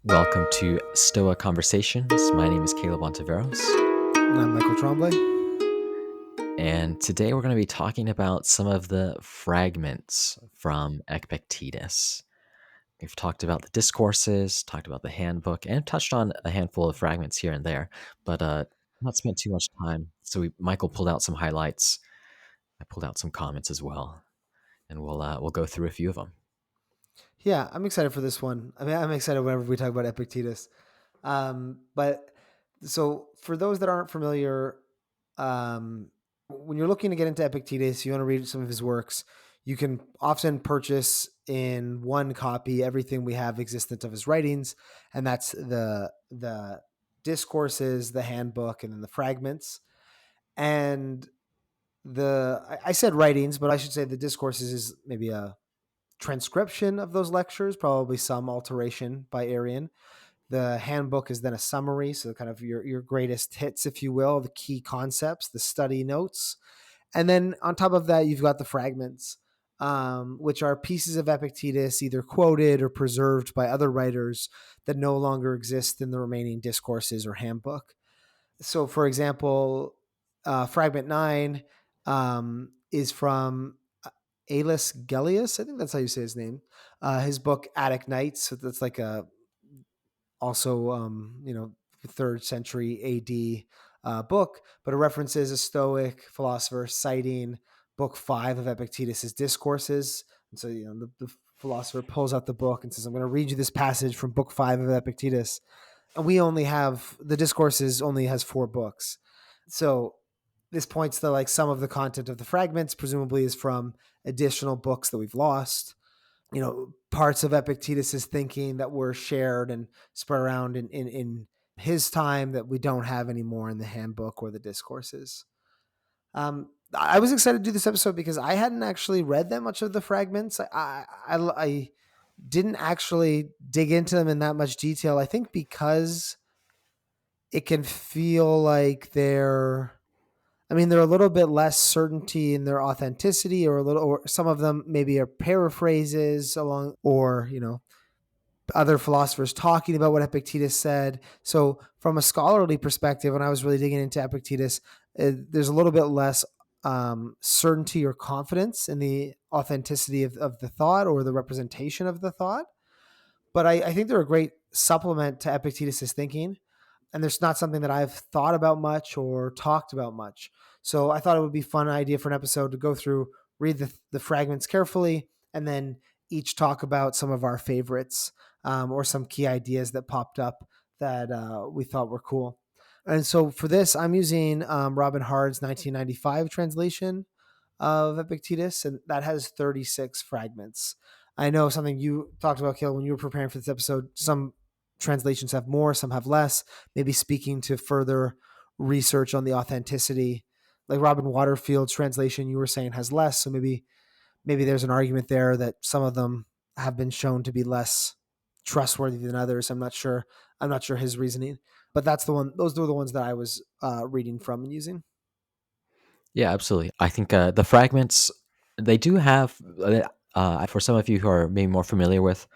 Welcome to Stoa Conversations. My name is Caleb Ontiveros, And I'm Michael Tremblay. and today we're going to be talking about some of the fragments from Epictetus. We've talked about the discourses, talked about the handbook, and touched on a handful of fragments here and there, but not spent too much time. So Michael pulled out some highlights. I pulled out some comments as well, and we'll go through a few of them. Yeah, I'm excited for this one. I mean, I'm excited whenever we talk about Epictetus. But so for those that aren't familiar, when you're looking to get into Epictetus, you want to read some of his works. You can often purchase in one copy everything we have existent of his writings, and that's the discourses, the handbook, and then the fragments. And I said writings, but I should say the discourses is maybe a transcription of those lectures, probably some alteration by Arian. The handbook is then a summary, so kind of your greatest hits, if you will, the key concepts, the study notes. And then on top of that, you've got the fragments, which are pieces of Epictetus either quoted or preserved by other writers that no longer exist in the remaining discourses or handbook. So, for example, Fragment 9 is from Aulus Gellius. I think that's how you say his name. His book Attic Nights. So that's like a also 3rd century AD book, but it references a Stoic philosopher citing book 5 of Epictetus's discourses. And so the philosopher pulls out the book and says, "I'm going to read you this passage from book 5 of Epictetus." And we only have the discourses only has 4 books, so this points to like some of the content of the fragments presumably is from additional books that we've lost, parts of Epictetus's thinking that were shared and spread around in his time that we don't have anymore in the handbook or the discourses. I was excited to do this episode because I hadn't actually read that much of the fragments. I didn't actually dig into them in that much detail. I think because it can feel like they're a little bit less certainty in their authenticity, or some of them maybe are paraphrases along, or, other philosophers talking about what Epictetus said. So from a scholarly perspective, when I was really digging into Epictetus, there's a little bit less certainty or confidence in the authenticity of the thought or the representation of the thought. But I think they're a great supplement to Epictetus's thinking. And there's not something that I've thought about much or talked about much. So I thought it would be a fun idea for an episode to go through, read the fragments carefully, and then each talk about some of our favorites, or some key ideas that popped up that we thought were cool. And so for this, I'm using Robin Hard's 1995 translation of Epictetus, and that has 36 fragments. I know something you talked about, Kale, when you were preparing for this episode. Some translations have more, some have less, maybe speaking to further research on the authenticity. Like Robin Waterfield's translation, you were saying, has less, so maybe there's an argument there that some of them have been shown to be less trustworthy than others. I'm not sure his reasoning, but that's the one. Those were the ones that I was reading from and using. Yeah, absolutely. I think the fragments, they do have, for some of you who are maybe more familiar with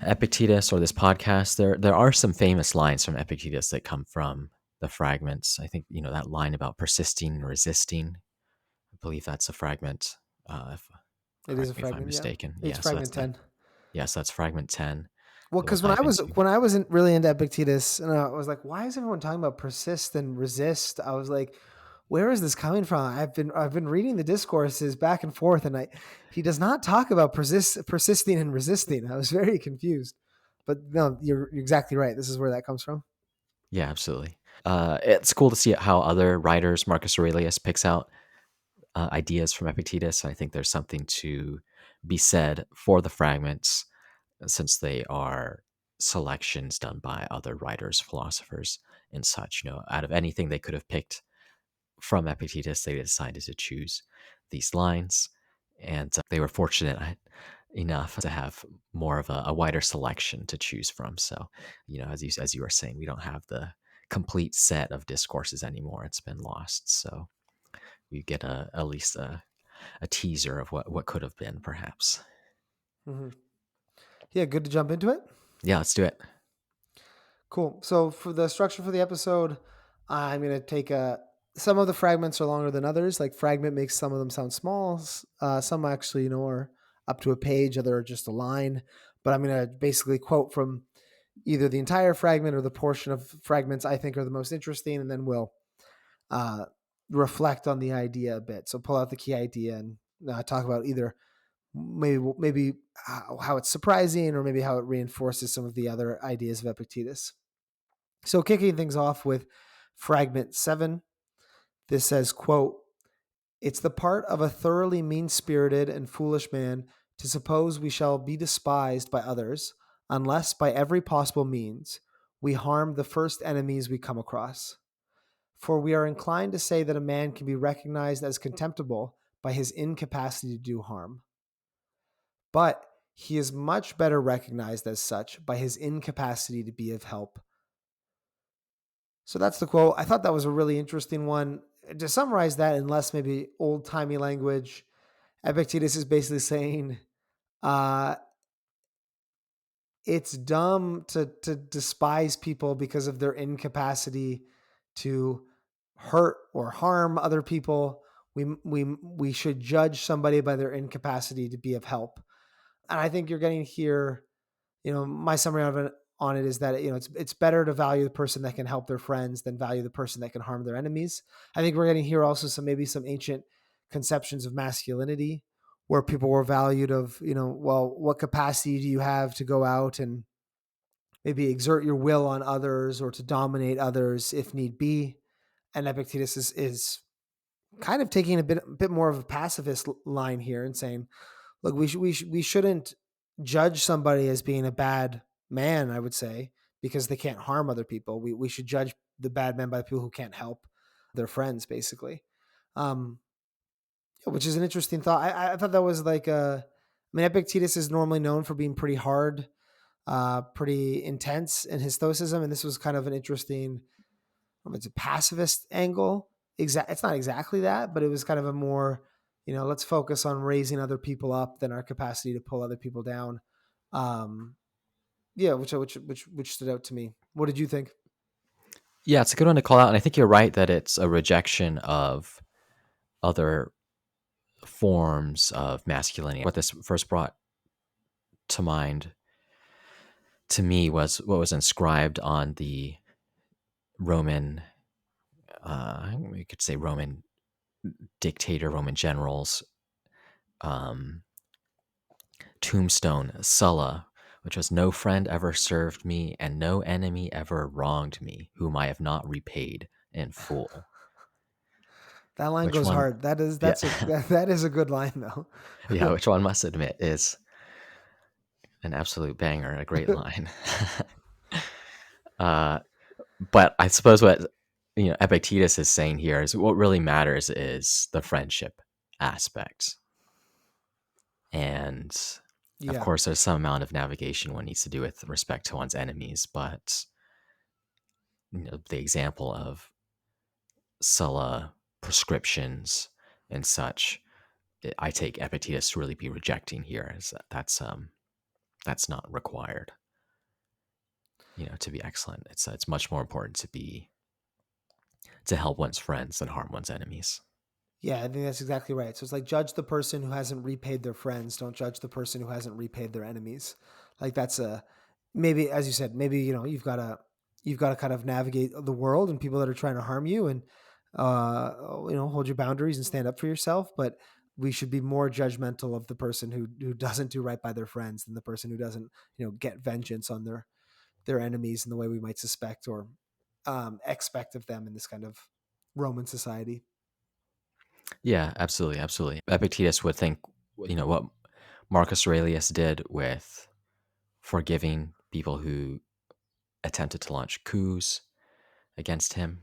Epictetus or this podcast, there are some famous lines from Epictetus that come from the fragments. I think, that line about persisting and resisting. I believe that's a fragment. If, It is a correct me if I'm fragment, yeah. mistaken. It's Yeah, so fragment 10. that's fragment 10 Well, that we'll because dive into. when I wasn't really into Epictetus, and I was like, why is everyone talking about persist and resist? I was like, where is this coming from? I've been reading the discourses back and forth, and he does not talk about persisting and resisting. I was very confused. But no, you're exactly right. This is where that comes from. Yeah, absolutely. It's cool to see how other writers, Marcus Aurelius, picks out ideas from Epictetus. I think there's something to be said for the fragments, since they are selections done by other writers, philosophers, and such. Out of anything they could have picked from Epictetus, they decided to choose these lines, and they were fortunate enough to have more of a wider selection to choose from. So, as you were saying, we don't have the complete set of discourses anymore. It's been lost. So we get at least a teaser of what could have been, perhaps. Mm-hmm. Yeah, good to jump into it. Yeah, let's do it. Cool. So for the structure for the episode, I'm gonna take a. Some of the fragments are longer than others. Like fragment makes some of them sound small. Some actually, are up to a page. Other are just a line. But I'm gonna basically quote from either the entire fragment or the portion of fragments I think are the most interesting, and then we'll uh, reflect on the idea a bit. So pull out the key idea and talk about either maybe how it's surprising or maybe how it reinforces some of the other ideas of Epictetus. So kicking things off with fragment 7, this says, quote, "It's the part of a thoroughly mean-spirited and foolish man to suppose we shall be despised by others unless by every possible means we harm the first enemies we come across. For we are inclined to say that a man can be recognized as contemptible by his incapacity to do harm. But he is much better recognized as such by his incapacity to be of help." So that's the quote. I thought that was a really interesting one. To summarize that in less maybe old timey language, Epictetus is basically saying uh, it's dumb to despise people because of their incapacity to hurt or harm other people. We should judge somebody by their incapacity to be of help. And I think you're getting here, my summary of it on it is that it's better to value the person that can help their friends than value the person that can harm their enemies. I think we're getting here also some ancient conceptions of masculinity where people were valued of, well, what capacity do you have to go out and maybe exert your will on others or to dominate others if need be. And Epictetus is kind of taking a bit more of a pacifist line here and saying, look, we shouldn't judge somebody as being a bad man, I would say, because they can't harm other people. We should judge the bad men by the people who can't help their friends, basically. Um, which is an interesting thought. I thought that was like Epictetus is normally known for being pretty hard, pretty intense in his stoicism, and this was kind of an interesting. It's a pacifist angle. It's not exactly that, but it was kind of a more, let's focus on raising other people up than our capacity to pull other people down. Um, yeah, which stood out to me. What did you think? Yeah, it's a good one to call out, and I think you're right that it's a rejection of other forms of masculinity. What this first brought to mind to me was what was inscribed on the Roman, we could say Roman dictator, Roman generals um, tombstone, Sulla, which was "No friend ever served me, and no enemy ever wronged me, whom I have not repaid in full." That line Which goes one? hard. That is Yeah, that is a good line though. yeah. Which one must admit is an absolute banger, a great line. uh, but I suppose what Epictetus is saying here is what really matters is the friendship aspect, and of Yeah, course, there's some amount of navigation one needs to do with respect to one's enemies, but the example of Sulla prescriptions and such, I take Epictetus to really be rejecting here. Is that's not required. To be excellent, it's much more important to help one's friends than harm one's enemies. yeah, I think that's exactly right. So it's like judge the person who hasn't repaid their friends. Don't judge the person who hasn't repaid their enemies. Like that's a maybe, as you said, maybe you've got to kind of navigate the world and people that are trying to harm you, and hold your boundaries and stand up for yourself. But we should be more judgmental of the person who doesn't do right by their friends than the person who doesn't get vengeance on their enemies in the way we might suspect or expect of them in this kind of Roman society. Yeah, absolutely, absolutely. Epictetus would think, what Marcus Aurelius did with forgiving people who attempted to launch coups against him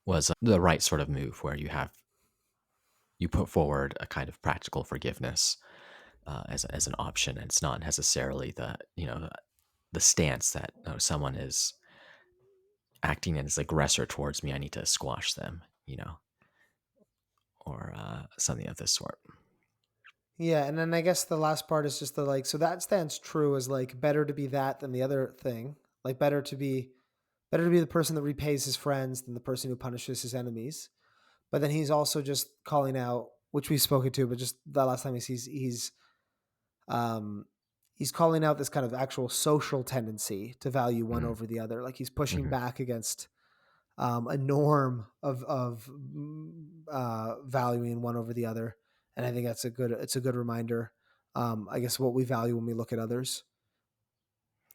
was the right sort of move, where you put forward a kind of practical forgiveness as an option, and it's not necessarily the stance that someone is acting as aggressor towards me. I need to squash them, or something of this sort. Yeah, and then I guess the last part is just the like, so that stands true as like better to be that than the other thing. Like better to be the person that repays his friends than the person who punishes his enemies. But then he's also just calling out, which we've spoken to, but just the last time um, he's calling out this kind of actual social tendency to value one Mm-hmm. over the other. Like he's pushing Mm-hmm. back against a norm of valuing one over the other, and I think it's a good reminder. I guess what we value when we look at others.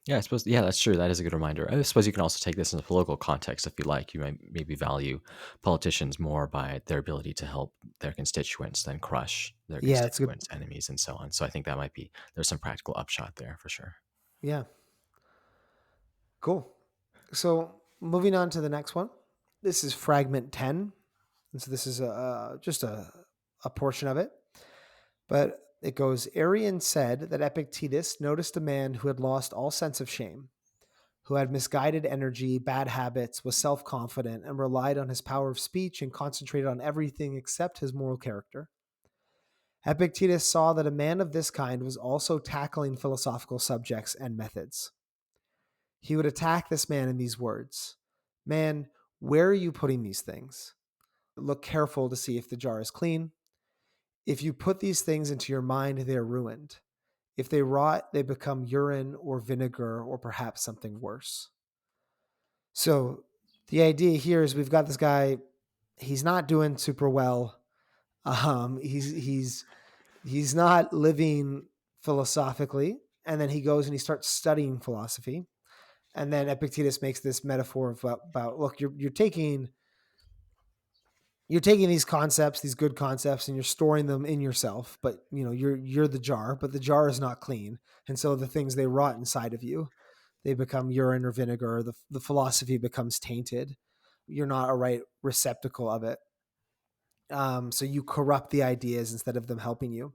Yeah, I suppose. Yeah, that's true. That is a good reminder. I suppose you can also take this in a political context if you like. You might maybe value politicians more by their ability to help their constituents than crush their Yeah, it's good. constituents' enemies and so on. So I think that might be there's some practical upshot there for sure. Yeah, cool. So moving on to the next one. This is fragment 10. And so this is just a portion of it. But it goes Arian said that Epictetus noticed a man who had lost all sense of shame, who had misguided energy, bad habits, was self confident, and relied on his power of speech and concentrated on everything except his moral character. Epictetus saw that a man of this kind was also tackling philosophical subjects and methods. He would attack this man in these words: Man, where are you putting these things? Look careful to see if the jar is clean. If you put these things into your mind, they are ruined. If they rot, they become urine or vinegar or perhaps something worse. So the idea here is we've got this guy. He's not doing super well. He's not living philosophically, and then he goes and he starts studying philosophy. And then Epictetus makes this metaphor about look, you're taking these concepts, these good concepts, and you're storing them in yourself. But you're the jar, but the jar is not clean, and so the things they rot inside of you. They become urine or vinegar. The philosophy becomes tainted. You're not a right receptacle of it. So you corrupt the ideas instead of them helping you.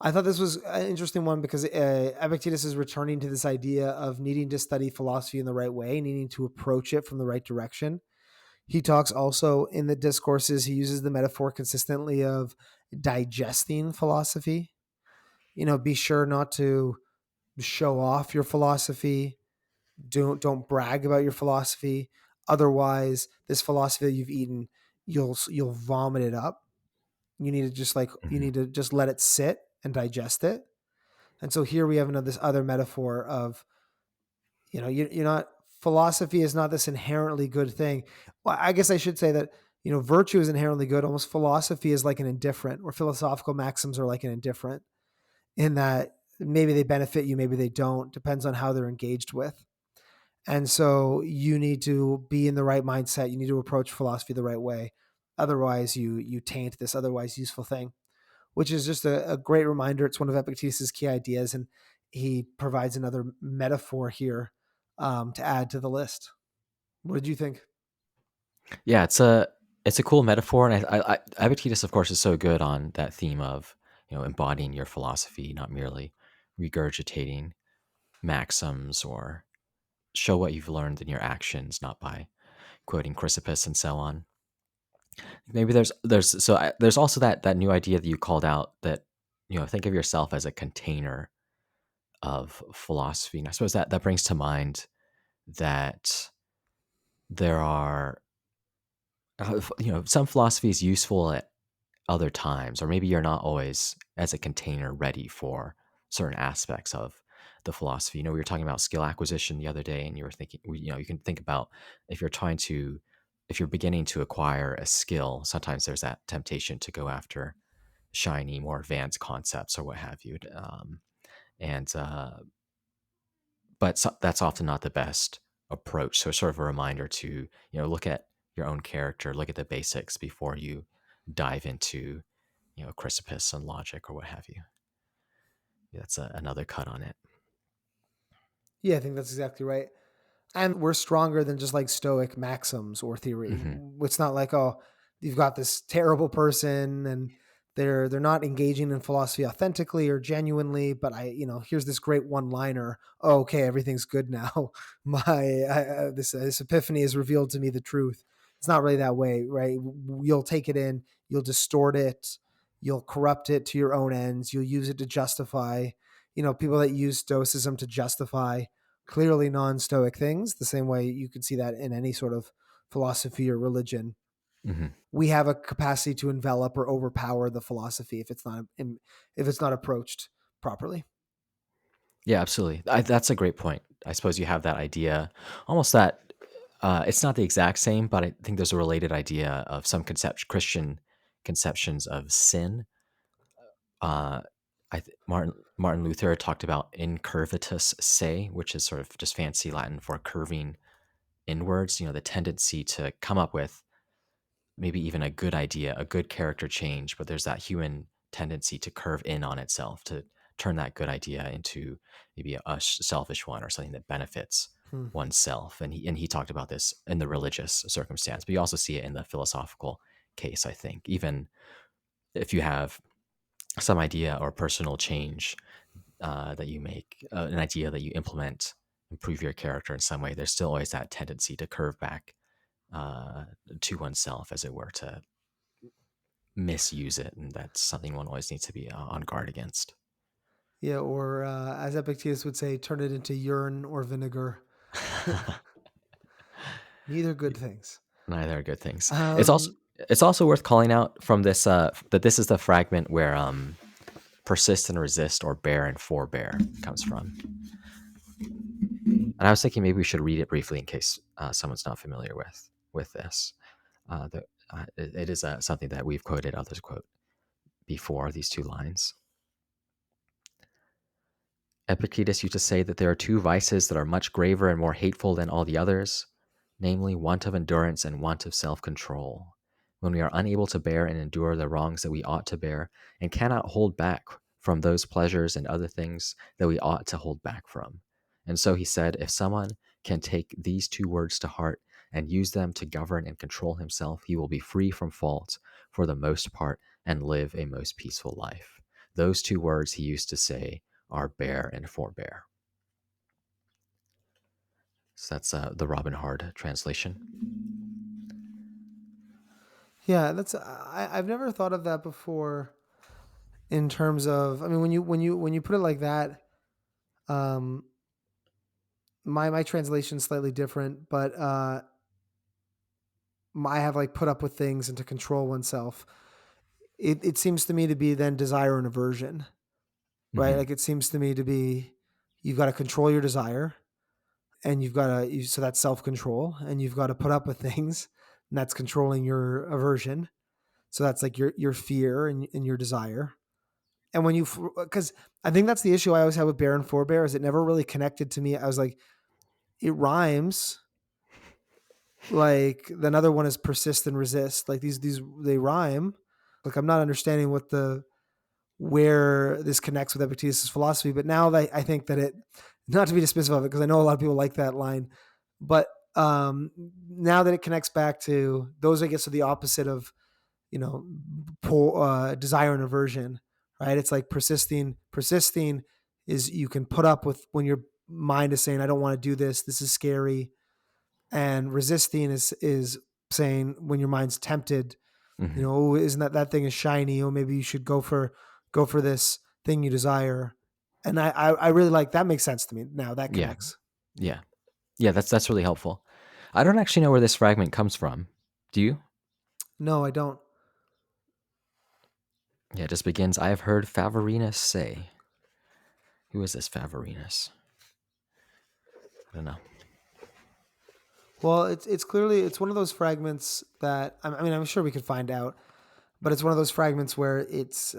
I thought this was an interesting one because Epictetus is returning to this idea of needing to study philosophy in the right way, needing to approach it from the right direction. He talks also in the discourses, he uses the metaphor consistently of digesting philosophy. Be sure not to show off your philosophy. Don't brag about your philosophy. Otherwise, this philosophy that you've eaten, you'll vomit it up. You Hmm. need to just let it sit and digest it. And so here we have this other metaphor of, you're not, philosophy is not this inherently good thing. Well, I guess I should say that, virtue is inherently good. Almost philosophy is like an indifferent, or philosophical maxims are like an indifferent, in that maybe they benefit you, maybe they don't, depends on how they're engaged with. And so you need to be in the right mindset. You need to approach philosophy the right way. Otherwise, you taint this otherwise useful thing, which is just a great reminder. It's one of Epictetus's key ideas, and he provides another metaphor here to add to the list. What did you think? Yeah, it's a cool metaphor, and Epictetus, of course, is so good on that theme of embodying your philosophy, not merely regurgitating maxims or show what you've learned in your actions, not by quoting Chrysippus and so on. Maybe there's also that new idea that you called out that think of yourself as a container of philosophy, and I suppose that brings to mind that there are some philosophy is useful at other times, or maybe you're not always as a container ready for certain aspects of the philosophy. We were talking about skill acquisition the other day, and you were thinking, you can think about if you're trying to, if you're beginning to acquire a skill, sometimes there's that temptation to go after shiny, more advanced concepts or what have you. And but that's often not the best approach. So it's sort of a reminder to look at your own character, look at the basics before you dive into Chrysippus and logic or what have you. Yeah, that's another cut on it. Yeah, I think that's exactly right. And we're stronger than just like Stoic maxims or theory. Hmm. It's not like, oh, you've got this terrible person and they're not engaging in philosophy authentically or genuinely, but here's this great one liner. Oh, okay, everything's good now. This epiphany has revealed to me the truth. It's not really that way, right? You'll take it in, you'll distort it, you'll corrupt it to your own ends, you'll use it to justify. People that use stoicism to justify clearly non-Stoic things, the same way you could see that in any sort of philosophy or religion. Hmm. We have a capacity to envelop or overpower the philosophy if it's not approached properly. Yeah, absolutely. That's a great point. I suppose you have that idea, almost that it's not the exact same, but I think there's a related idea of some Christian conceptions of sin. Uh, Martin Luther talked about incurvatus se, which is sort of just fancy Latin for curving inwards. The tendency to come up with maybe even a good idea, a good character change, but there's that human tendency to curve in on itself, to turn that good idea into maybe a selfish one or something that benefits Hmm. oneself. And he talked about this in the religious circumstance, but you also see it in the philosophical case, I think. Even if you have some idea or personal change that you make, an idea that you implement, improve your character in some way, there's still always that tendency to curve back uh, to oneself, as it were, to misuse it, and that's something one always needs to be on guard against. Yeah, or as Epictetus would say, turn it into urine or vinegar. Neither good things. Neither are good things. Um, It's also worth calling out from this that this is the fragment where persist and resist, or bear and forbear, comes from. And I was thinking maybe we should read it briefly in case someone's not familiar with this. It is something that we've quoted, others quote before, these two lines. Epictetus used to say that there are two vices that are much graver and more hateful than all the others, namely want of endurance and want of self-control. When we are unable to bear and endure the wrongs that we ought to bear, and cannot hold back from those pleasures and other things that we ought to hold back from. And so he said, if someone can take these two words to heart and use them to govern and control himself, he will be free from fault for the most part and live a most peaceful life. Those two words, he used to say, are bear and forbear. So that's the Robin Hard translation. yeah, I've never thought of that before in terms of, I mean, when you put it like that, um, my translation's slightly different, but I have like put up with things and to control oneself. It seems to me to be then desire and aversion, right? Mm-hmm. Like it seems to me to be you've got to control your desire, and so that's self control, and you've got to put up with things, and that's controlling your aversion. So that's like your fear and your desire. And when you, because I think that's the issue I always have with bear and forbear is it never really connected to me. I was like, it rhymes. Like the other one is persist and resist. Like these they rhyme. Like I'm not understanding where this connects with Epictetus' philosophy. But now that I think that it, not to be dismissive of it, because I know a lot of people like that line, but now that it connects back to those, I guess, are the opposite of, you know, desire and aversion, right? It's like persisting is you can put up with when your mind is saying, I don't want to do this. This is scary. And resisting is saying when your mind's tempted, Mm-hmm. oh, isn't that thing is shiny? Oh, maybe you should go for this thing you desire. And I really like that. Makes sense to me now. That Yeah, connects. yeah, yeah. That's really helpful. I don't actually know where this fragment comes from. Do you? No, I don't. Yeah, it just begins. I have heard Favorinus say. Who is this Favorinus? I don't know. Well, it's clearly it's one of those fragments that I mean I'm sure we could find out, but it's one of those fragments where it's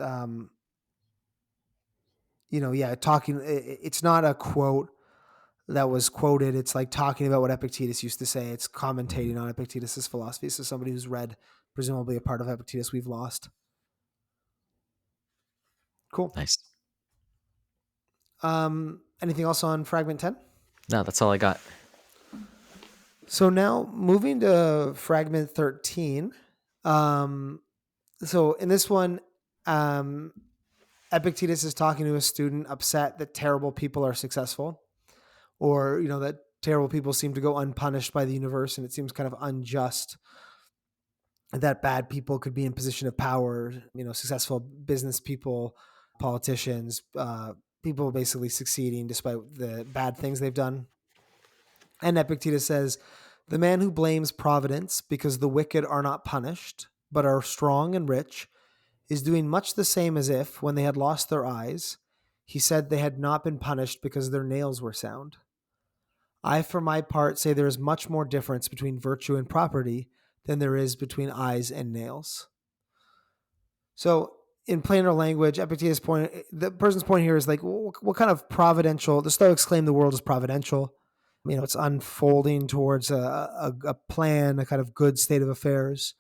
yeah, talking. It's not a quote that was quoted. It's like talking about what Epictetus used to say. It's Mm-hmm. commentating on Epictetus's philosophy. So somebody who's read, presumably a part of Epictetus, we've lost. Cool. Nice. Anything else on Fragment 10? No, that's all I got. So now moving to Fragment 13. Um, so in this one, um, Epictetus is talking to a student upset that terrible people are successful, or that terrible people seem to go unpunished by the universe, and it seems kind of unjust that bad people could be in position of power. Successful business people, politicians, people basically succeeding despite the bad things they've done. And Epictetus says, the man who blames providence because the wicked are not punished, but are strong and rich, is doing much the same as if, when they had lost their eyes, he said they had not been punished because their nails were sound. I, for my part, say there is much more difference between virtue and property than there is between eyes and nails. So, in plainer language, Epictetus' point, the person's point here is like, what kind of providential? The Stoics claim the world is providential. It's unfolding towards a plan, a kind of good state of affairs.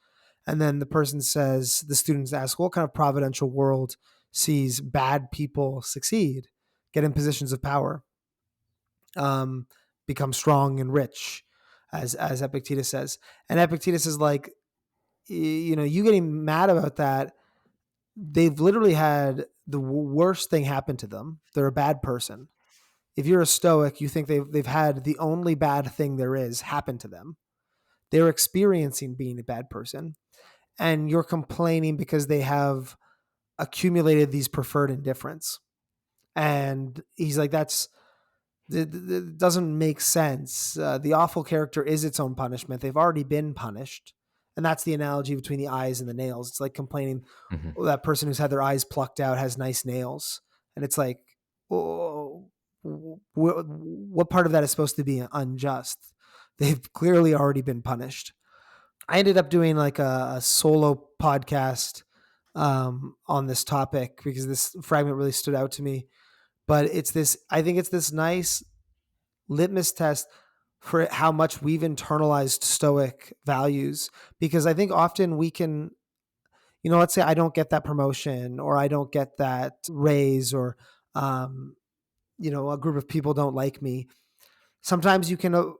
And then the person says, the students ask, what kind of providential world sees bad people succeed, get in positions of power, um, become strong and rich, as Epictetus says. And Epictetus is like, you getting mad about that. They've literally had the worst thing happen to them. They're a bad person. If you're a Stoic, you think they've had the only bad thing there is happen to them. They're experiencing being a bad person, and you're complaining because they have accumulated these preferred indifference. And he's like, it doesn't make sense. The awful character is its own punishment. They've already been punished. And that's the analogy between the eyes and the nails. It's like complaining, Mhm. oh, that person who's had their eyes plucked out has nice nails. And it's like, oh, what part of that is supposed to be unjust? They've clearly already been punished. I ended up doing like a solo podcast on this topic because this fragment really stood out to me. But I think it's this nice litmus test for how much we've internalized Stoic values. Because I think often we can, let's say I don't get that promotion or I don't get that raise or, a group of people don't like me. Sometimes you can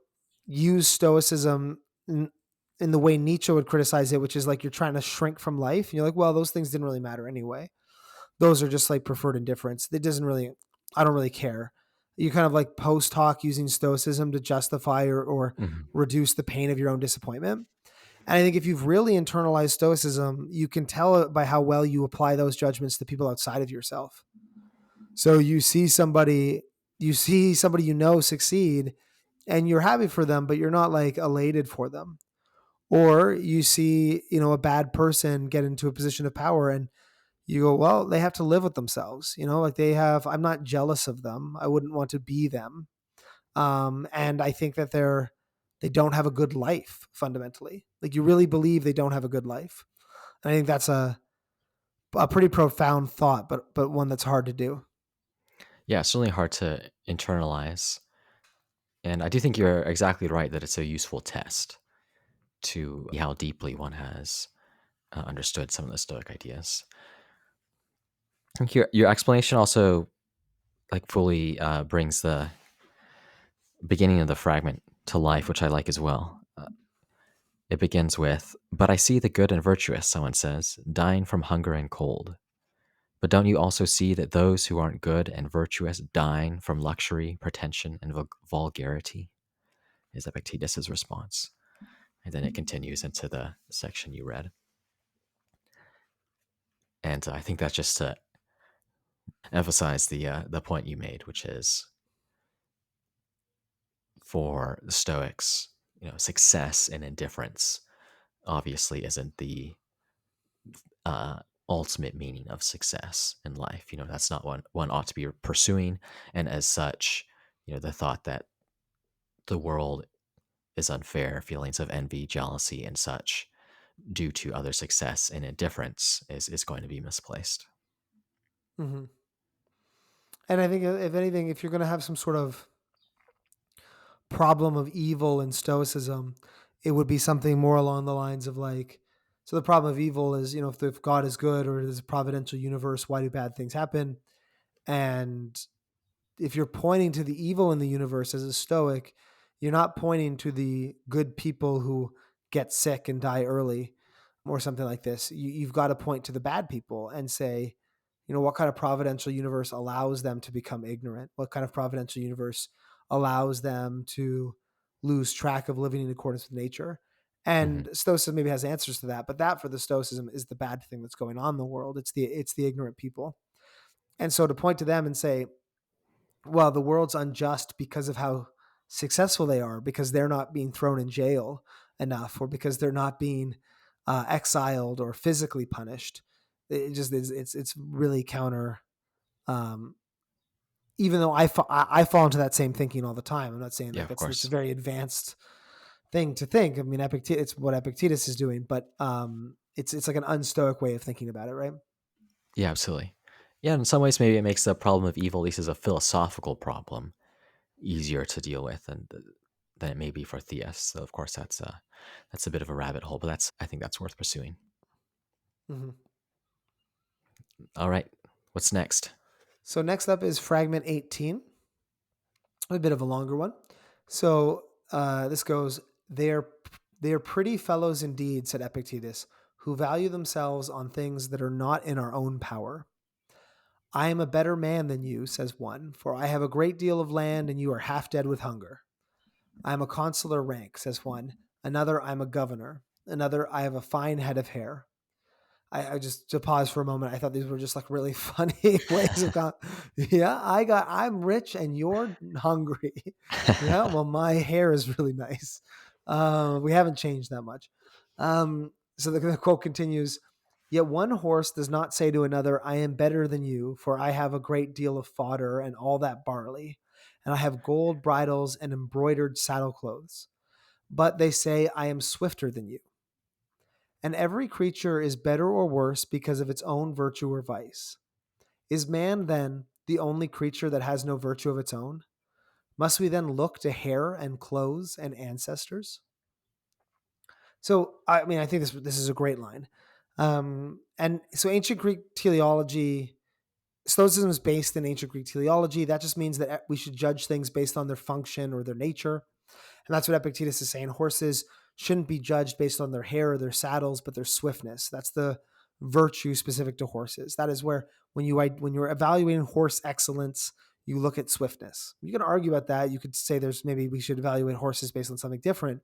use Stoicism in the way Nietzsche would criticize it, which is like you're trying to shrink from life. And you're like, well, those things didn't really matter anyway. Those are just like preferred indifference. I don't really care. You kind of like post hoc using Stoicism to justify or Mhm. reduce the pain of your own disappointment. And I think if you've really internalized Stoicism, you can tell it by how well you apply those judgments to people outside of yourself. So you see somebody succeed, and you're happy for them, but you're not like elated for them. Or you see, a bad person get into a position of power and you go, well, they have to live with themselves, like I'm not jealous of them. I wouldn't want to be them. And I think that they don't have a good life fundamentally. Like you really believe they don't have a good life. And I think that's a pretty profound thought, but one that's hard to do. Yeah, it's really hard to internalize. And I do think you're exactly right that it's a useful test to see how deeply one has understood some of the Stoic ideas. I think your explanation also like fully brings the beginning of the fragment to life, which I like as well. It begins with, "But I see the good and virtuous," someone says, "dying from hunger and cold. But don't you also see that those who aren't good and virtuous dying from luxury, pretension, and vulgarity?" Is Epictetus's response. And then it continues into the section you read. And I think that's just to emphasize the point you made, which is for the Stoics, success and indifference obviously isn't the uh, ultimate meaning of success in life. That's not one ought to be pursuing, and as such, the thought that the world is unfair, feelings of envy, jealousy, and such due to other success and indifference is going to be misplaced. Mm-hmm. And I think if anything, if you're going to have some sort of problem of evil in Stoicism, it would be something more along the lines of like, so the problem of evil is, if God is good or there's a providential universe, why do bad things happen? And if you're pointing to the evil in the universe as a Stoic, you're not pointing to the good people who get sick and die early or something like this. You've got to point to the bad people and say, what kind of providential universe allows them to become ignorant? What kind of providential universe allows them to lose track of living in accordance with nature? Hmm. And Stoicism maybe has answers to that, but that for the Stoicism is the bad thing that's going on in the world. It's the ignorant people. And so to point to them and say, well, the world's unjust because of how successful they are because they're not being thrown in jail enough, or because they're not being exiled or physically punished. It just is, it's really counter. Um, Even though I fall into that same thinking all the time. I'm not saying Yeah, like of it's a course. very advanced thing to think. I mean, it's what Epictetus is doing, but it's like an unstoic way of thinking about it, right? Yeah, absolutely. Yeah, in some ways, maybe it makes the problem of evil, at least as a philosophical problem, easier to deal with than it may be for theists. So, of course, that's a bit of a rabbit hole, but I think that's worth pursuing. Mm-hmm. All right, what's next? So next up is Fragment 18, a bit of a longer one. So this goes, they are pretty fellows indeed, said Epictetus, who value themselves on things that are not in our own power. I am a better man than you, says one, for I have a great deal of land and you are half dead with hunger. I am a consular rank, says one. Another, I'm a governor. Another, I have a fine head of hair. I just to pause for a moment. I thought these were just like really funny ways of going. Yeah, I'm rich and you're hungry. Yeah, well, my hair is really nice. We haven't changed that much. So the quote continues. Yet one horse does not say to another, I am better than you, for I have a great deal of fodder and all that barley, and I have gold bridles and embroidered saddle clothes. But they say, I am swifter than you. And every creature is better or worse because of its own virtue or vice. Is man, then, the only creature that has no virtue of its own? Must we then look to hair and clothes and ancestors? So, I mean, I think this is a great line. And so, ancient Greek teleology, Stoicism is based in ancient Greek teleology. That just means that we should judge things based on their function or their nature. And that's what Epictetus is saying. Horses shouldn't be judged based on their hair or their saddles, but their swiftness. That's the virtue specific to horses. That is where when you're evaluating horse excellence, you look at swiftness. You can argue about that. You could say there's maybe we should evaluate horses based on something different,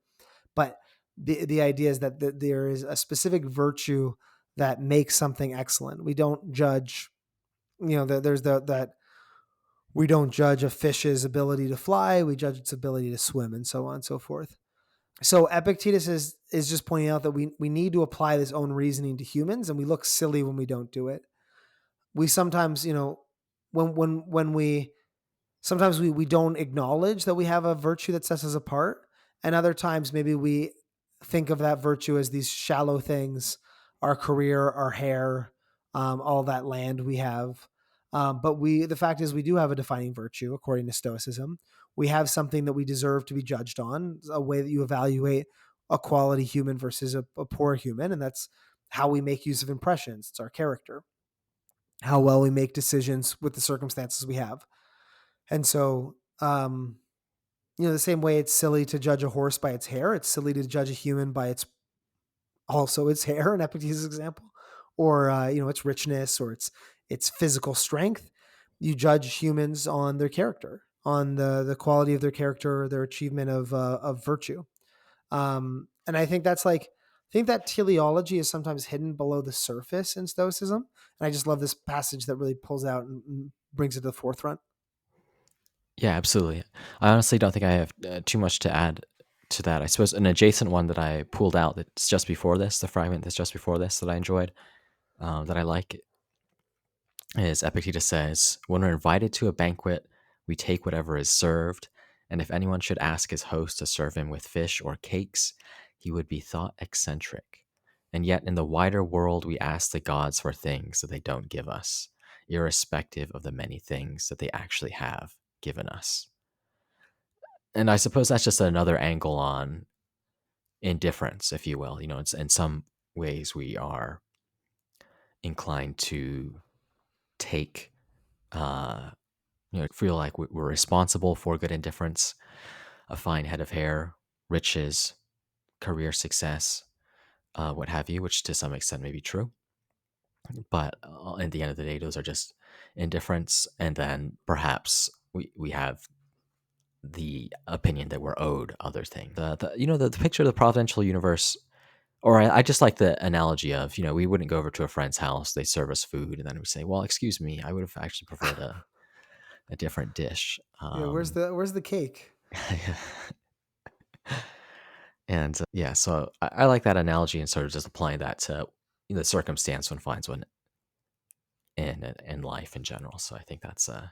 but the idea is that there is a specific virtue that makes something excellent. We don't judge. There's that we don't judge a fish's ability to fly. We judge its ability to swim, and so on and so forth. So Epictetus is just pointing out that we need to apply this own reasoning to humans, and we look silly when we don't do it. We sometimes, when we sometimes we don't acknowledge that we have a virtue that sets us apart, and other times maybe we think of that virtue as these shallow things, our career, our hair, all that land we have. But the fact is, we do have a defining virtue according to Stoicism. We have something that we deserve to be judged on, a way that you evaluate a quality human versus a poor human, and that's how we make use of impressions. It's our character, how well we make decisions with the circumstances we have. And so, the same way it's silly to judge a horse by its hair, it's silly to judge a human by its hair, in Epictetus' example, or its richness or its physical strength. You judge humans on their character, on the quality of their character, their achievement of virtue. And I think that teleology is sometimes hidden below the surface in Stoicism, and I just love this passage that really pulls out and brings it to the forefront. Yeah, absolutely. I honestly don't think I have too much to add to that. I suppose an adjacent one that I pulled out that's just before this, the fragment that's just before this that I enjoyed, that I like, is Epictetus says, when we're invited to a banquet, we take whatever is served, and if anyone should ask his host to serve him with fish or cakes, he would be thought eccentric. And yet, in the wider world, we ask the gods for things that they don't give us, irrespective of the many things that they actually have given us. And I suppose that's just another angle on indifference, if you will. It's in some ways we are inclined to take feel like we're responsible for good indifference, a fine head of hair, riches, career success, what have you, which to some extent may be true. But at the end of the day, those are just indifference. And then perhaps we have the opinion that we're owed other things. The picture of the providential universe, or I just like the analogy of, we wouldn't go over to a friend's house, they serve us food, and then we say, well, excuse me, I would have actually preferred a different dish. Yeah, where's the cake? And yeah, so I like that analogy and sort of just applying that to the circumstance one finds one in life in general. So I think that's a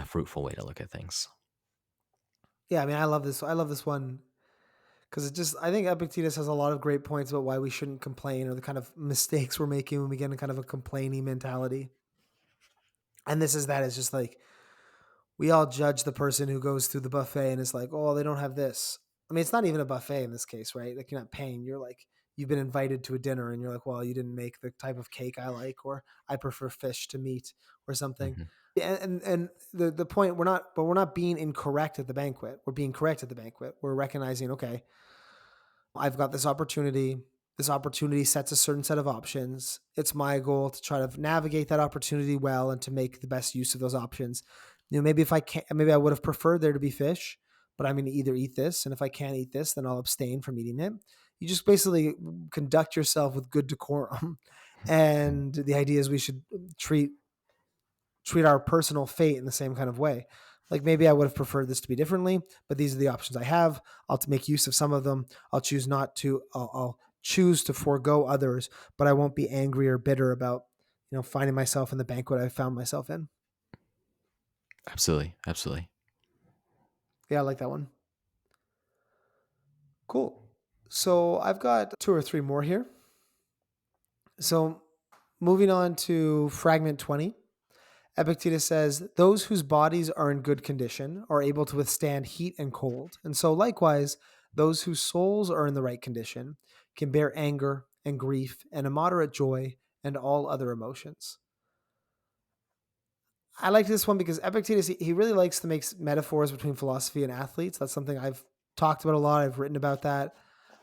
fruitful way to look at things. Yeah, I mean, I love this. I love this one because I think Epictetus has a lot of great points about why we shouldn't complain or the kind of mistakes we're making when we get in kind of a complaining mentality. And this is that it's just like we all judge the person who goes through the buffet and is like, oh, they don't have this. I mean, it's not even a buffet in this case, right? Like you're not paying. You're like, you've been invited to a dinner and you're like, well, you didn't make the type of cake I like, or I prefer fish to meat or something. Hmm. And the point we're not being incorrect at the banquet. We're being correct at the banquet. We're recognizing, okay, I've got this opportunity. This opportunity sets a certain set of options. It's my goal to try to navigate that opportunity well and to make the best use of those options. Maybe if I can't, maybe I would have preferred there to be fish, but I'm going to either eat this, and if I can't eat this, then I'll abstain from eating it. You just basically conduct yourself with good decorum, and the idea is we should treat our personal fate in the same kind of way. Like maybe I would have preferred this to be differently, but these are the options I have. I'll make use of some of them. I'll choose not to. I'll choose to forego others, but I won't be angry or bitter about finding myself in the banquet I found myself in. Absolutely, absolutely. Yeah, I like that one. Cool. So I've got two or three more here. So moving on to fragment 20. Epictetus says, those whose bodies are in good condition are able to withstand heat and cold. And so, likewise, those whose souls are in the right condition can bear anger and grief and immoderate joy and all other emotions. I like this one because Epictetus, he really likes to make metaphors between philosophy and athletes. That's something I've talked about a lot. I've written about that.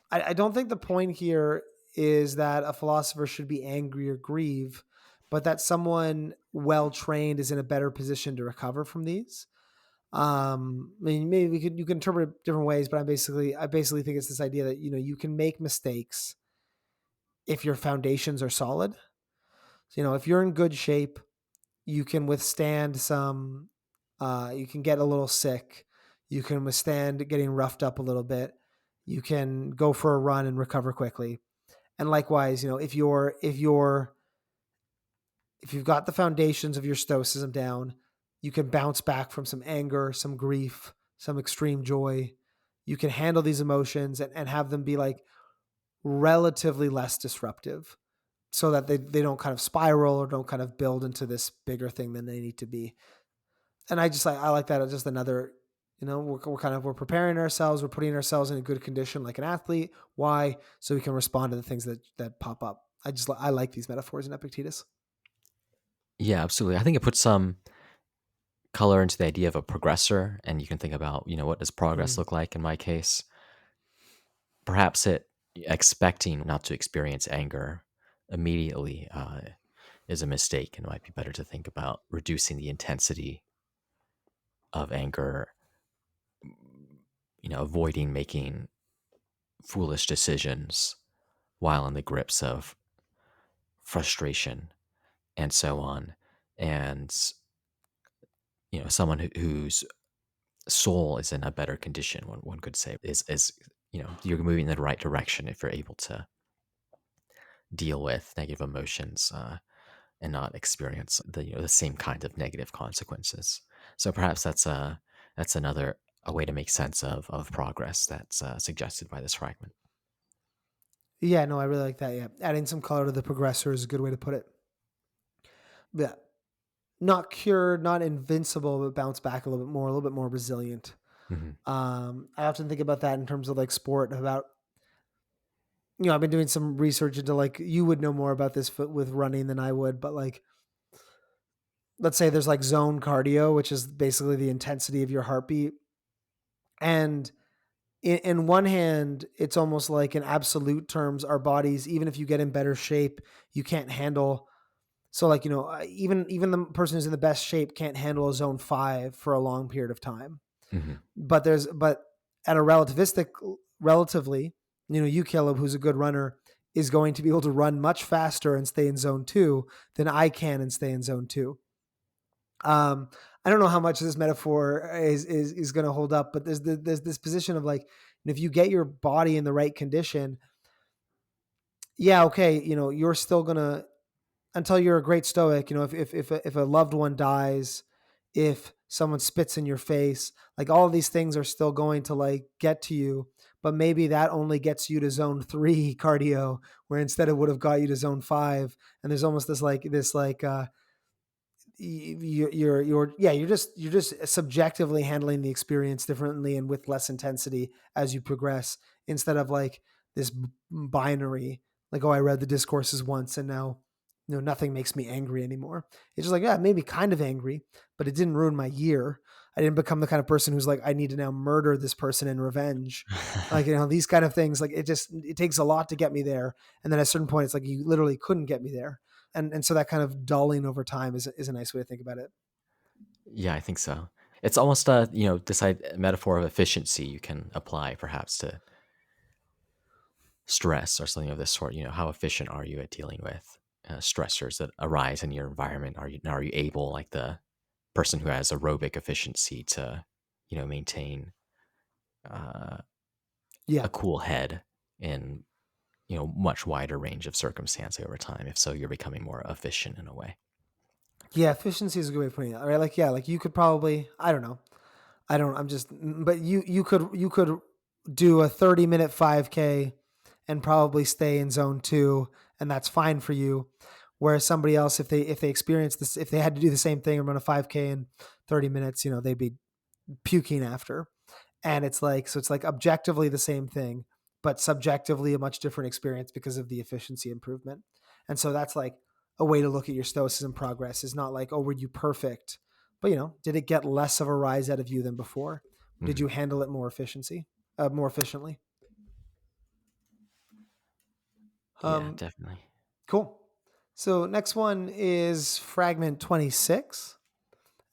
I don't think the point here is that a philosopher should be angry or grieve, but that someone well trained is in a better position to recover from these. I mean, maybe you can interpret it different ways, but I basically think it's this idea that you can make mistakes if your foundations are solid. So, if you're in good shape, you can withstand some. You can get a little sick. You can withstand getting roughed up a little bit. You can go for a run and recover quickly. And likewise, if you've got the foundations of your stoicism down, you can bounce back from some anger, some grief, some extreme joy. You can handle these emotions and have them be like relatively less disruptive so that they don't kind of spiral or don't kind of build into this bigger thing than they need to be. And I like that as just another, we're preparing ourselves, we're putting ourselves in a good condition like an athlete. Why? So we can respond to the things that pop up. I like these metaphors in Epictetus. Yeah, absolutely. I think it puts some color into the idea of a progressor, and you can think about, what does progress Mm. look like in my case? Perhaps it expecting not to experience anger immediately is a mistake, and it might be better to think about reducing the intensity of anger, avoiding making foolish decisions while in the grips of frustration and so on. And, someone whose soul is in a better condition, one could say, is you're moving in the right direction if you're able to deal with negative emotions and not experience the same kind of negative consequences. So perhaps that's another a way to make sense of progress that's suggested by this fragment. Yeah, no, I really like that. Yeah, adding some color to the progressor is a good way to put it. Yeah, not cured, not invincible, but bounce back a little bit more resilient. Hmm. I often think about that in terms of like sport. About I've been doing some research into like you would know more about this with running than I would, but like let's say there's like zone cardio, which is basically the intensity of your heartbeat, and in one hand, it's almost like in absolute terms, our bodies, even if you get in better shape, you can't handle. So like, even the person who's in the best shape can't handle a zone 5 for a long period of time. Hmm. But at a relatively, you, Caleb, who's a good runner, is going to be able to run much faster and stay in zone 2 than I can and stay in zone 2. Um, I don't know how much this metaphor is going to hold up, but there's this position of like, if you get your body in the right condition, yeah, okay, you're still gonna, until you're a great stoic, if a loved one dies, if someone spits in your face, like all of these things are still going to like get to you, but maybe that only gets you to zone 3 cardio, where instead it would have got you to zone 5. And there's almost you're just subjectively handling the experience differently and with less intensity as you progress, instead of like this binary, like, oh, I read the discourses once and now nothing makes me angry anymore. It's just like, yeah, it made me kind of angry, but it didn't ruin my year. I didn't become the kind of person who's like, I need to now murder this person in revenge. Like, these kind of things, like it takes a lot to get me there. And then at a certain point, it's like you literally couldn't get me there. And so that kind of dulling over time is a nice way to think about it. Yeah, I think so. It's almost this metaphor of efficiency you can apply perhaps to stress or something of this sort. How efficient are you at dealing with stressors that arise in your environment? Are you able, like the person who has aerobic efficiency, to maintain uh, Yeah. a cool head in much wider range of circumstance over time? If so, you're becoming more efficient in a way. Yeah. Efficiency is a good way of putting it. Right. Like, yeah, like you could probably, I don't know. I'm just, but you could do a 30-minute 5K and probably stay in zone 2, and that's fine for you. Whereas somebody else, if they experience this, if they had to do the same thing and run a 5K in 30 minutes, they'd be puking after. And it's like, so it's like objectively the same thing, but subjectively a much different experience because of the efficiency improvement. And so that's like a way to look at your stoicism progress, is not like, oh, were you perfect? But did it get less of a rise out of you than before? Did Mhm. you handle it more efficiently? Yeah, Um, definitely. cool. So next one is fragment 26.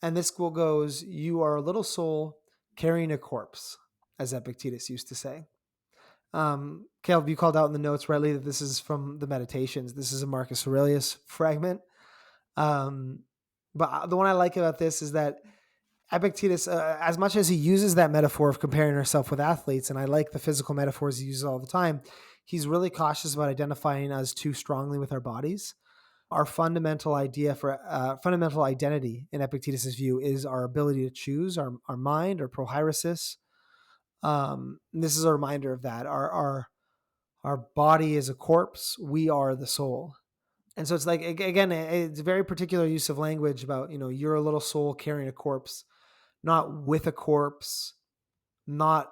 And this quote goes, "You are a little soul carrying a corpse," as Epictetus used to say. Caleb, you called out in the notes rightly that this is from the Meditations. This is a Marcus Aurelius fragment. Um, but the one I like about this is that Epictetus, as much as he uses that metaphor of comparing himself with athletes, and I like the physical metaphors he uses all the time, he's really cautious about identifying us too strongly with our bodies. Our fundamental identity in Epictetus's view is our ability to choose, our mind, our prohairesis. This is a reminder of that. Our body is a corpse. We are the soul. And so it's like, again, it's a very particular use of language about, you're a little soul carrying a corpse, not with a corpse, not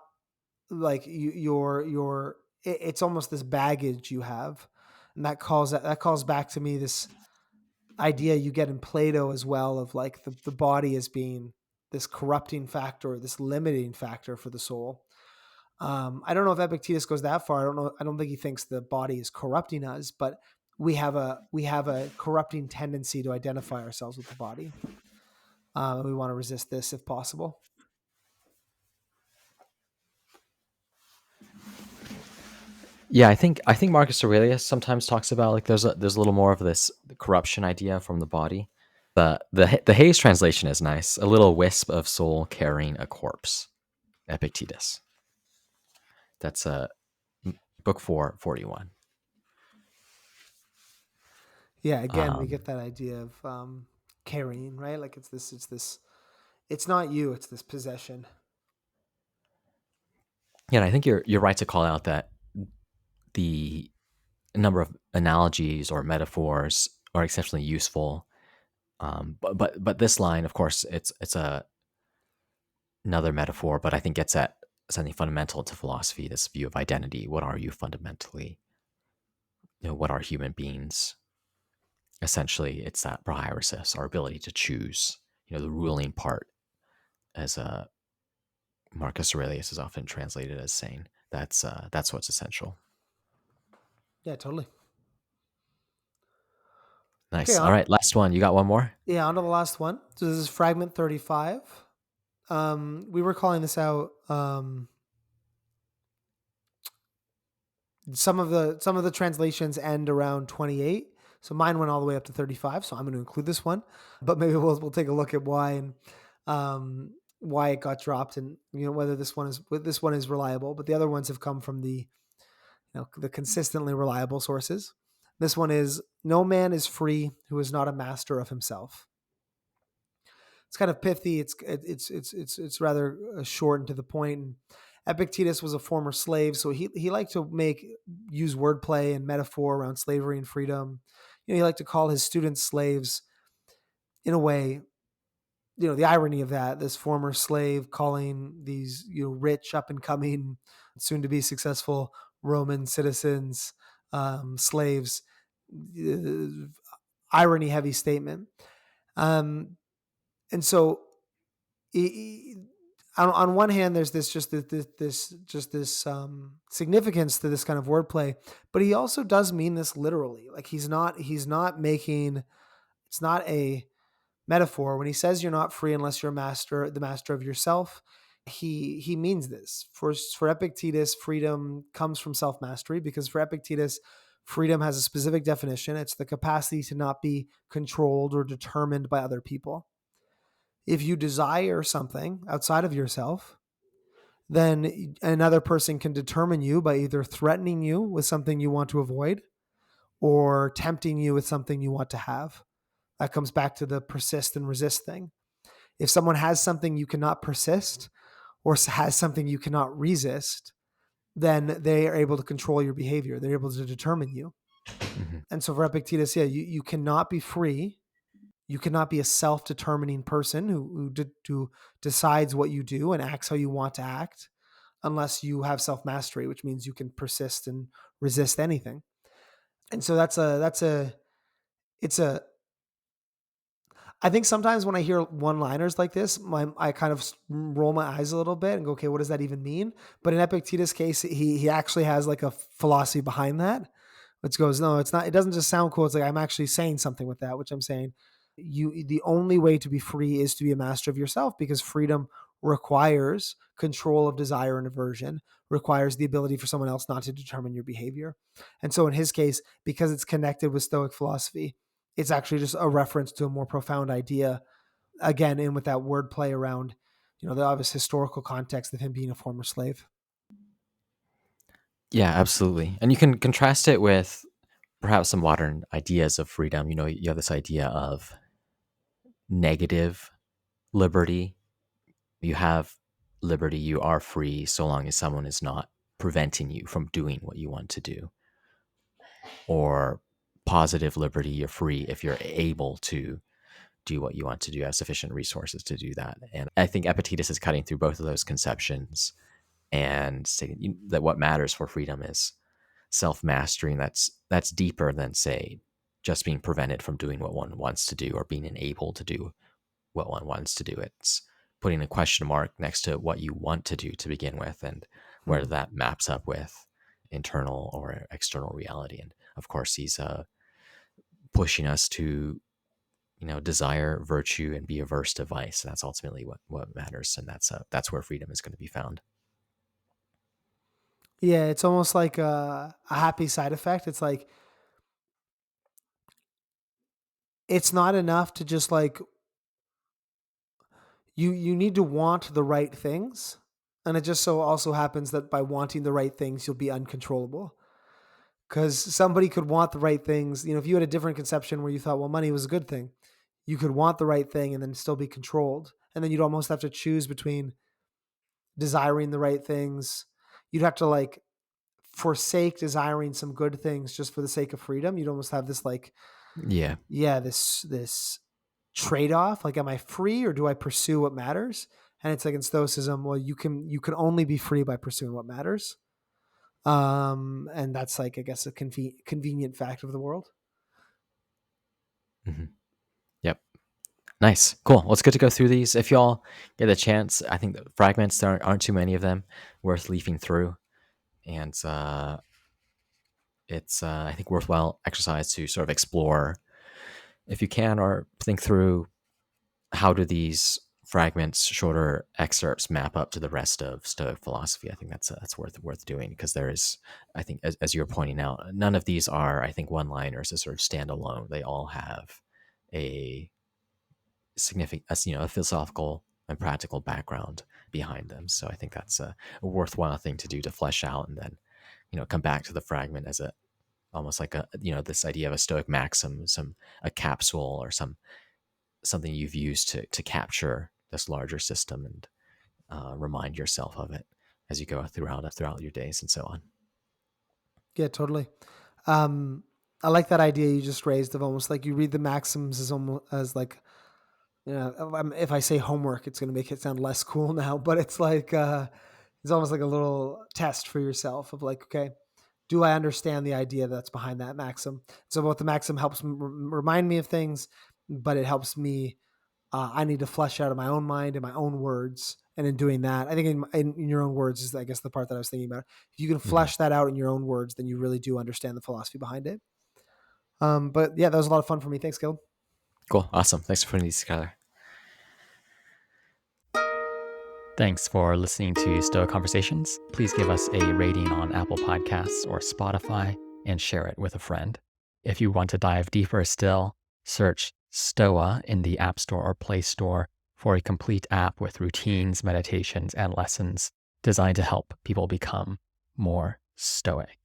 like it's almost this baggage you have. And that calls back to me this idea you get in Plato as well, of like the body as being this corrupting factor, this limiting factor for the soul. I don't know if Epictetus goes that far. I don't know. I don't think he thinks the body is corrupting us, but we have a corrupting tendency to identify ourselves with the body. We want to resist this if possible. Yeah, I think Marcus Aurelius sometimes talks about, like, there's a little more of this corruption idea from the body. The Hayes translation is nice. A little wisp of soul carrying a corpse. Epictetus. That's book 441. Yeah, again, we Um, get that idea of carrying, right? Like it's this. It's not you. It's this possession. yeah, and I think you're right to call out that the number of analogies or metaphors are exceptionally useful. But this line, of course, it's another metaphor, but I think gets at something fundamental to philosophy. This view of identity. What are you fundamentally? What are human beings? Essentially, it's that prohairesis, our ability to choose. The ruling part, as Marcus Aurelius is often translated as saying. That's what's essential. Yeah, totally. Okay, Nice. All right, last one. You got one more? on to the last one. So this is fragment 35. We were calling this out. Some of the translations end around 28. So mine went all the way up to 35. So I'm going to include this one, but maybe we'll take a look at why and why it got dropped, and whether this one is reliable. But the other ones have come from the consistently reliable sources. This one is: no man is free who is not a master of himself. It's kind of pithy. It's rather short and to the point. Epictetus was a former slave, so he liked to use wordplay and metaphor around slavery and freedom. He liked to call his students slaves. In a way, the irony of that, this former slave calling these rich, up and coming, soon to be successful Roman citizens slaves. Irony heavy statement. And so on one hand, there's this significance to this kind of wordplay, but he also does mean this literally. Like he's not making, it's not a metaphor when he says you're not free unless you're the master of yourself. He means this. For Epictetus, freedom comes from self mastery, because for Epictetus, freedom has a specific definition. It's the capacity to not be controlled or determined by other people. If you desire something outside of yourself, then another person can determine you by either threatening you with something you want to avoid or tempting you with something you want to have. That comes back to the persist and resist thing. If someone has something you cannot persist or has something you cannot resist, then they are able to control your behavior. They're able to determine you. Mm-hmm. And so for Epictetus, you cannot be free. You cannot be a self-determining person who decides what you do and acts how you want to act, unless you have self-mastery, which means you can persist and resist anything. And so I think sometimes when I hear one-liners like this, I kind of roll my eyes a little bit and go, okay, what does that even mean? But in Epictetus' case, he actually has like a philosophy behind that, which goes, no, it's not. It doesn't just sound cool. It's like I'm actually saying something with that, which I'm saying. The only way to be free is to be a master of yourself, because freedom requires control of desire and aversion, requires the ability for someone else not to determine your behavior. And so in his case, because it's connected with Stoic philosophy, it's actually just a reference to a more profound idea. Again, and with that wordplay around, the obvious historical context of him being a former slave. Yeah, absolutely. And you can contrast it with perhaps some modern ideas of freedom. You have this idea of negative liberty. You have liberty, you are free so long as someone is not preventing you from doing what you want to do. Or positive liberty, you're free if you're able to do what you want to do, have sufficient resources to do that. And I think Epictetus is cutting through both of those conceptions and saying that what matters for freedom is self-mastery, and that's deeper than, say, just being prevented from doing what one wants to do or being unable to do what one wants to do. It's putting a question mark next to what you want to do to begin with, and where that maps up with internal or external reality. And of course, he's pushing us to desire virtue and be averse to vice. That's ultimately what matters, and that's where freedom is going to be found. Yeah, it's almost like a happy side effect. It's like, it's not enough to just like, you need to want the right things. And it just so also happens that by wanting the right things, you'll be uncontrollable. Because somebody could want the right things. If you had a different conception where you thought, well, money was a good thing, you could want the right thing and then still be controlled. And then you'd almost have to choose between desiring the right things. You'd have to like forsake desiring some good things just for the sake of freedom. You'd almost have this like, Yeah. this trade-off. Like, am I free or do I pursue what matters? And it's like in Stoicism, well, you can only be free by pursuing what matters. And that's like, I guess, a convenient fact of the world. Mm-hmm. Yep. Nice. Cool. Well, it's good to go through these. If y'all get a chance, I think the fragments, there aren't too many of them, worth leafing through. And it's, I think, worthwhile exercise to sort of explore, if you can, or think through how do these Fragments, shorter excerpts map up to the rest of Stoic philosophy. I think that's worth doing, because there is, I think, as you're pointing out, none of these are, I think, one-liners that sort of stand alone. They all have a significant, a philosophical and practical background behind them. So I think that's a worthwhile thing to do, to flesh out, and then come back to the fragment as a almost like a this idea of a Stoic maxim, a capsule, or something you've used to capture this larger system, and remind yourself of it as you go throughout your days and so on. Yeah, totally. I like that idea you just raised of almost like you read the maxims as almost as like, if I say homework, it's going to make it sound less cool now, but it's like, it's almost like a little test for yourself of like, okay, do I understand the idea that's behind that maxim? So both the maxim helps remind me of things, but it helps me. I need to flesh out in my own mind, in my own words, and in doing that, I think in your own words is, I guess, the part that I was thinking about. If you can Mm-hmm. flesh that out in your own words, then you really do understand the philosophy behind it. But yeah, that was a lot of fun for me. Thanks, Caleb. Cool, awesome. Thanks for putting these together. Thanks for listening to Stoic Conversations. Please give us a rating on Apple Podcasts or Spotify and share it with a friend. If you want to dive deeper still, search Stoa in the App Store or Play Store for a complete app with routines, meditations, and lessons designed to help people become more stoic.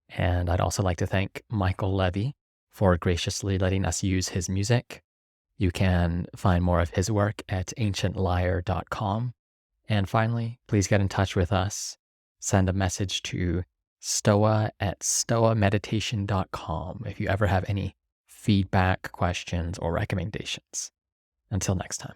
And I'd also like to thank Michael Levy for graciously letting us use his music. You can find more of his work at ancientlyre.com. And finally, please get in touch with us. Send a message to stoa@stoameditation.com if you ever have any feedback, questions, or recommendations. Until next time.